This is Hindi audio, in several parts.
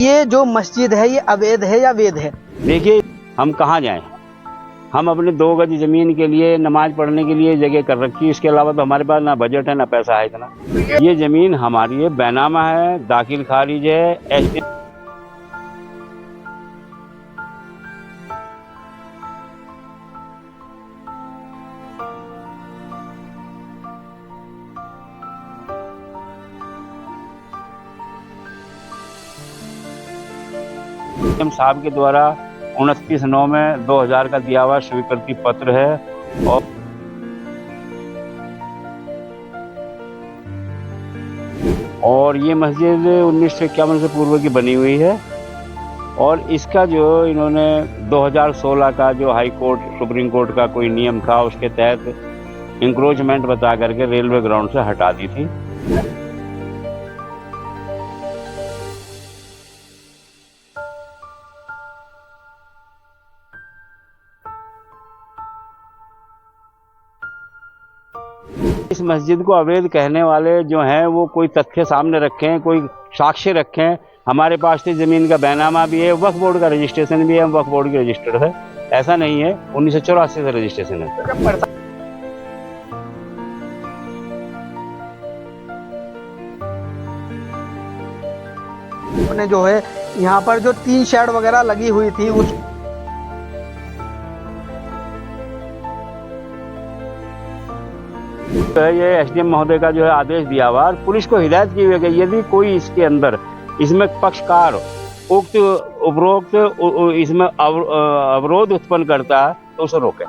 ये जो मस्जिद है ये अवैध है या वैध है? देखिए, हम कहाँ जाएं? हम अपने 2 गज जमीन के लिए नमाज पढ़ने के लिए जगह कर रखी है। इसके अलावा तो हमारे पास ना बजट है ना पैसा है इतना। ये जमीन हमारी है, बैनामा है, दाखिल खारिज है। एसडीएम साहब के द्वारा 29/9 में 2000 का दिया हुआ स्वीकृति पत्र है। और ये मस्जिद 1951 से पूर्व की बनी हुई है। और इसका जो इन्होंने 2016 का जो हाई कोर्ट सुप्रीम कोर्ट का कोई नियम था उसके तहत इंक्रोचमेंट बता करके रेलवे ग्राउंड से हटा दी थी। इस मस्जिद को अवैध कहने वाले जो हैं वो कोई तथ्य सामने रखें, कोई साक्ष्य रखें। हमारे पास तो जमीन का बैनामा भी है, वक्फ बोर्ड का रजिस्ट्रेशन भी है, वक्फ बोर्ड की रजिस्टर्ड है। ऐसा नहीं है 1984 से रजिस्ट्रेशन है। अपने जो है यहाँ पर जो 3 शेड वगैरह लगी हुई थी उस ये एसडीएम महोदय का जो है आदेश दिया हुआ और पुलिस को हिदायत की हुई है कि यदि कोई इसके अंदर इसमें पक्षकार उक्त उपरोक्त इसमें अवरोध उत्पन्न करता है तो उसे रोके।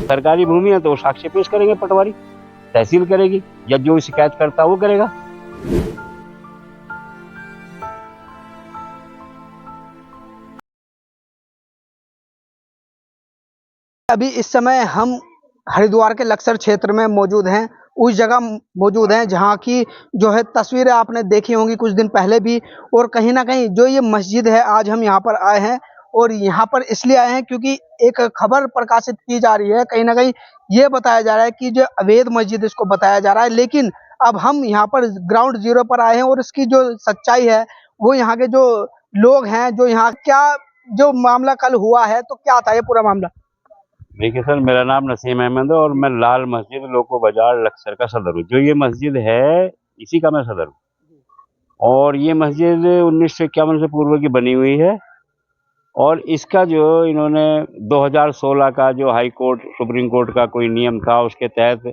सरकारी भूमि है तो वो साक्ष्य पेश करेंगे, पटवारी तहसील करेगी या जो शिकायत करता है वो करेगा। अभी इस समय हम हरिद्वार के लक्सर क्षेत्र में मौजूद हैं, उस जगह मौजूद हैं जहां की जो है तस्वीरें आपने देखी होंगी कुछ दिन पहले भी। और कहीं ना कहीं जो ये मस्जिद है आज हम यहाँ पर आए हैं और यहाँ पर इसलिए आए हैं क्योंकि एक खबर प्रकाशित की जा रही है, कहीं ना कहीं ये बताया जा रहा है कि जो अवैध मस्जिद इसको बताया जा रहा है। लेकिन अब हम यहाँ पर ग्राउंड जीरो पर आए हैं और इसकी जो सच्चाई है वो यहाँ के जो लोग हैं, जो यहाँ क्या जो मामला कल हुआ है तो क्या था ये पूरा मामला। देखिए सर, मेरा नाम नसीम अहमद है और मैं लाल मस्जिद लोको बाजार लक्सर का सदर हूँ। जो ये मस्जिद है इसी का मैं सदर हूँ। और ये मस्जिद 1951 से पूर्व की बनी हुई है। और इसका जो इन्होंने 2016 का जो हाई कोर्ट सुप्रीम कोर्ट का कोई नियम था उसके तहत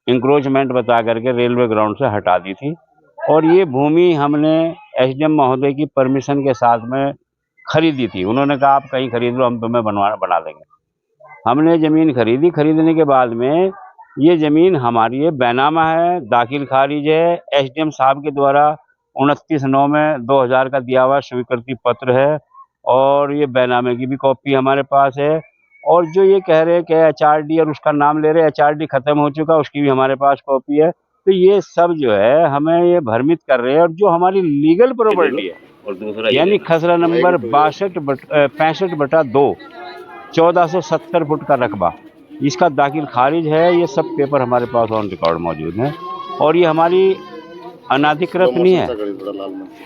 इंक्रोचमेंट बता करके रेलवे ग्राउंड से हटा दी थी। और ये भूमि हमने एसडीएम महोदय की परमिशन के साथ में खरीदी थी। उन्होंने कहा आप कहीं खरीद लो, हम तुम्हें बना देंगे। हमने ज़मीन खरीदी। खरीदने के बाद में ये ज़मीन हमारी है, बैनामा है, दाखिल खारिज है। एसडीएम साहब के द्वारा 29/9 में 2000 का दिया हुआ स्वीकृति पत्र है। और ये बैनामे की भी कॉपी हमारे पास है। और जो ये कह रहे हैं कि एचआरडी और उसका नाम ले रहे हैं, एचआरडी खत्म हो चुका, उसकी भी हमारे पापास कॉपी है। तो ये सब जो है हमें ये भ्रमित कर रहे हैं। और जो हमारी लीगल प्रॉपर्टी है और दूसरा यानी खसरा नंबर 65/2 1470 फुट का रकबा, इसका दाखिल खारिज है। ये सब पेपर हमारे पास ऑन रिकॉर्ड मौजूद हैं। और ये हमारी अनाधिकृत नहीं है,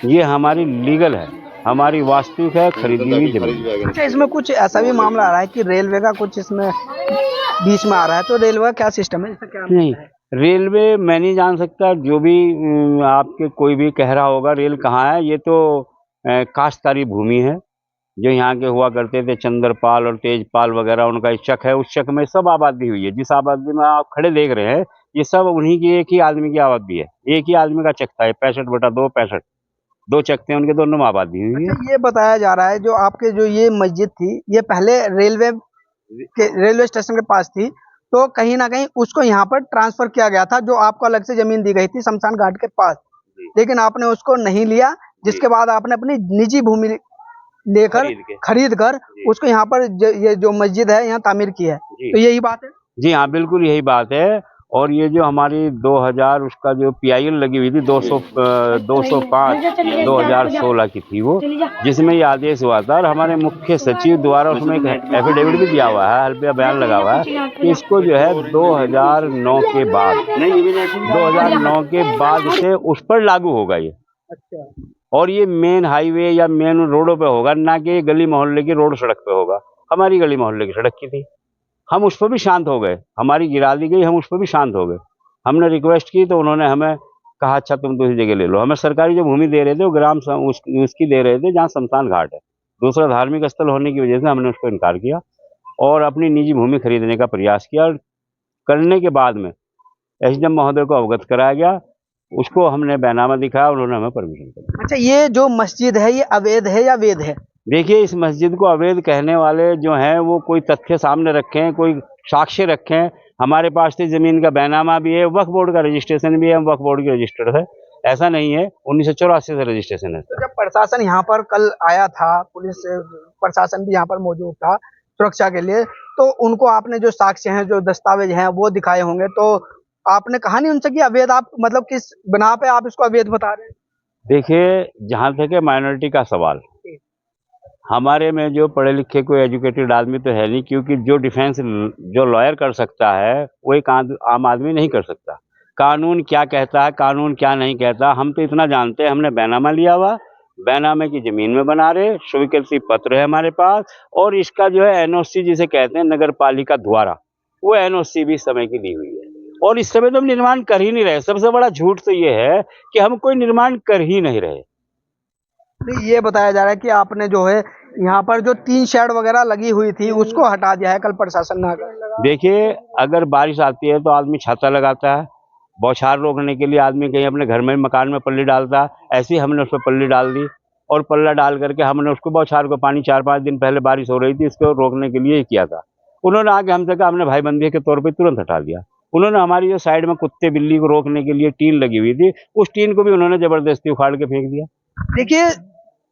ये हमारी लीगल है, हमारी वास्तविक है, खरीदी हुई जमीन। अच्छा, इसमें कुछ ऐसा भी मामला आ रहा है कि रेलवे का कुछ इसमें बीच में आ रहा है, तो रेलवे का क्या सिस्टम है, इसका क्या नहीं है? रेलवे मैं नहीं जान सकता, जो भी आपके कोई भी कह रहा होगा रेल कहाँ है। ये तो काश्तकारी भूमि है। जो यहाँ के हुआ करते थे चंद्रपाल और तेजपाल वगैरह, उनका एक चक है, उस चक में सब आबादी हुई है। जिस आबादी में आप खड़े देख रहे हैं ये सब उन्हीं की एक ही आदमी की आबादी है। एक ही आदमी का चक था, 65/2 65 2 चक थे उनके, दोनों में आबादी हुई है। अच्छा, ये बताया जा रहा है जो आपके जो ये मस्जिद थी ये पहले रेलवे स्टेशन के पास थी, तो कहीं ना कहीं उसको यहाँ पर ट्रांसफर किया गया था, जो आपको अलग से जमीन दी गई थी शमशान घाट के पास, लेकिन आपने उसको नहीं लिया, जिसके बाद आपने अपनी निजी भूमि लेकर खरीद कर उसको यहाँ पर ये जो मस्जिद है यहाँ तामीर की है। तो यही बात है। जी हाँ, बिल्कुल यही बात है। और ये जो हमारी 2000 उसका जो PIL लगी हुई थी 205 2016 की थी वो, जिसमें ये आदेश हुआ था और हमारे मुख्य सचिव द्वारा उसमें एक एफिडेविट भी दिया हुआ है, हल्फिया बयान लगा हुआ है कि इसको जो है 2009 के बाद से उस पर लागू होगा ये। अच्छा। और ये मेन हाईवे या मेन रोडों पे होगा, ना कि गली मोहल्ले की रोड सड़क पे होगा। हमारी गली मोहल्ले की सड़क की थी, हम उस पर भी शांत हो गए, हमारी गिरा दी गई, हम उस पर भी शांत हो गए। हमने रिक्वेस्ट की तो उन्होंने हमें कहा अच्छा तुम दूसरी जगह ले लो। हमें सरकारी जो भूमि दे रहे थे वो उसकी दे रहे थे जहाँ शमशान घाट है। दूसरा धार्मिक स्थल होने की वजह से हमने उसको इनकार किया और अपनी निजी भूमि खरीदने का प्रयास किया। और करने के बाद में SDM महोदय को अवगत कराया गया, उसको हमने बैनामा दिखाया, उन्होंने हमें परमिशन दी। अच्छा, ये जो मस्जिद है ये अवैध है या वैध है? देखिए, इस मस्जिद को अवैध कहने वाले जो हैं वो कोई तथ्य सामने रखें, कोई साक्ष्य रखें। हमारे पास तो जमीन का बैनामा भी है, वक्फ बोर्ड का रजिस्ट्रेशन भी है, हम वक्फ बोर्ड के रजिस्टर्ड है। ऐसा नहीं है, 1984 से रजिस्ट्रेशन है। तो जब प्रशासन यहाँ पर कल आया था, पुलिस प्रशासन भी यहाँ पर मौजूद था सुरक्षा के लिए, तो उनको आपने जो साक्ष्य हैं, जो दस्तावेज हैं वो दिखाए होंगे, तो आपने कहा नहीं उनसे कि अवैध, आप मतलब किस बिना पे आप इसको अवैध बता रहे हैं? देखिए, जहाँ तक है माइनॉरिटी का सवाल, हमारे में जो पढ़े लिखे कोई एजुकेटेड आदमी तो है नहीं, क्योंकि जो डिफेंस जो लॉयर कर सकता है वो एक आम आदमी नहीं कर सकता। कानून क्या कहता है, कानून क्या नहीं कहता, हम तो इतना जानते हैं। हमने बैनामा लिया हुआ, बैनामे की जमीन में बना रहे, स्वीकृति पत्र है हमारे पास, और इसका जो है NOC जिसे कहते हैं नगर पालिका द्वारा, वो NOC भी इस समय की दी हुई है। और इस समय तो हम निर्माण कर ही नहीं रहे। सबसे बड़ा झूठ तो ये है कि हम कोई निर्माण कर ही नहीं रहे। ये बताया जा रहा है कि आपने जो है यहाँ पर जो 3 शेड वगैरह लगी हुई थी उसको हटा दिया है कल प्रशासन ने आकर। देखिए, अगर बारिश आती है तो आदमी छाता लगाता है, बौछार रोकने के लिए आदमी कहीं अपने घर में मकान में पल्ली डालता है। ऐसे ही हमने उस पर पल्ली डाल दी और पल्ला डाल करके हमने उसको बौछार को पानी 4-5 दिन पहले बारिश हो रही थी, इसको रोकने के लिए ही किया था। उन्होंने आके हमसे कहा, हमने भाई बंदी के तौर पर तुरंत हटा दिया। उन्होंने हमारी जो साइड में कुत्ते बिल्ली को रोकने के लिए टीन लगी हुई थी, उस टीन को भी उन्होंने जबरदस्ती उखाड़ के फेंक दिया। देखिए,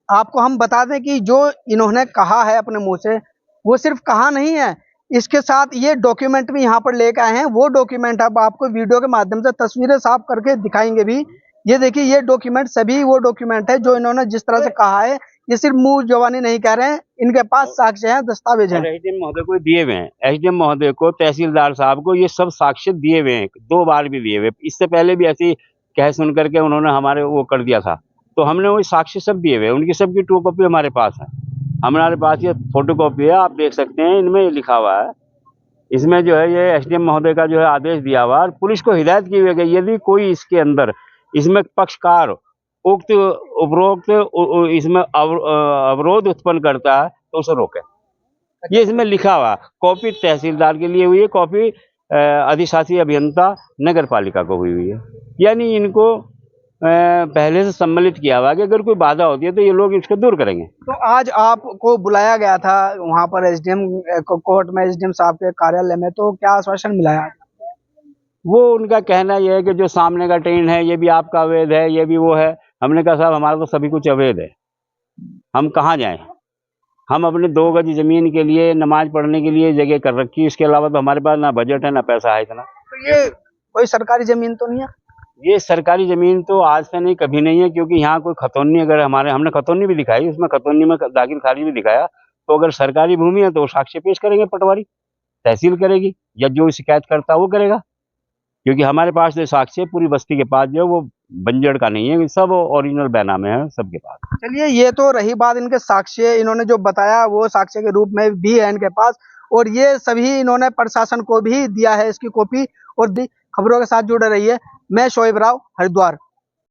आपको हम बता दें कि जो इन्होंने कहा है अपने मुंह से, वो सिर्फ कहा नहीं है, इसके साथ ये डॉक्यूमेंट भी यहाँ पर लेकर आए हैं। वो डॉक्यूमेंट अब आपको वीडियो के माध्यम से तस्वीरें साफ करके दिखाएंगे भी। ये देखिए, ये डॉक्यूमेंट सभी वो डॉक्यूमेंट है जो इन्होंने जिस तरह से कहा है। ये सिर्फ मुंह जवानी नहीं कह रहे हैं, इनके पास साक्ष्य हैं, दस्तावेज हैं। SDM महोदय को दिए हुए हैं, SDM महोदय को, तहसीलदार साहब को ये सब साक्ष्य दिए हुए हैं, 2 बार भी दिए हुए। इससे पहले भी ऐसी कह सुन करके उन्होंने हमारे वो कर दिया था, तो हमने वो साक्ष्य सब दिए हुए। उनकी सबकी ट्रू कॉपी हमारे पास है। हमारे पास ये फोटो कॉपी है, आप देख सकते हैं, इनमें लिखा हुआ है। इसमें जो है ये SDM महोदय का जो है आदेश दिया हुआ और पुलिस को हिदायत की हुई है कि यदि कोई इसके अंदर इसमें पक्षकार उक्त उपरोक्त इसमें अवरोध उत्पन्न करता है तो उसे रोके। ये इसमें लिखा हुआ। कॉपी तहसीलदार के लिए हुई है, कॉपी अधिशासी अभियंता नगर पालिका को हुई है। यानी इनको पहले से सम्मिलित किया हुआ कि अगर कोई बाधा होती है तो ये लोग इसको दूर करेंगे। तो आज आपको बुलाया गया था वहां पर SDM कोर्ट में, SDM साहब के कार्यालय में, तो क्या आश्वासन मिला है? वो उनका कहना यह है कि जो सामने का ट्रेन है ये भी आपका अवैध है, ये भी वो है। हमने कहा साहब हमारा तो सभी कुछ अवैध है, हम कहाँ जाएं? हम अपने 2 गज जमीन के लिए नमाज पढ़ने के लिए जगह कर रखी है, इसके अलावा तो हमारे पास ना बजट है ना पैसा है इतना। तो ये कोई सरकारी जमीन तो नहीं है? ये सरकारी जमीन तो आज से नहीं, कभी नहीं है, क्योंकि यहाँ कोई खतौनी, अगर हमने खतौनी भी दिखाई, उसमें खतौनी में दाखिल खारिज भी दिखाया, तो अगर सरकारी भूमि है तो साक्ष्य पेश करेंगे, पटवारी तहसील करेगी या जो शिकायत करता है वो करेगा। क्योंकि हमारे पास जो साक्ष्य पूरी बस्ती के पास जो वो बंजड़ का नहीं है, सब ओरिजिनल बैनामे हैं सबके पास। चलिए, ये तो रही बात इनके साक्ष्य, इन्होंने जो बताया वो साक्ष्य के रूप में भी है इनके पास, और ये सभी इन्होंने प्रशासन को भी दिया है इसकी कॉपी। और खबरों के साथ जुड़े रहिए। मैं शोएब राव, हरिद्वार।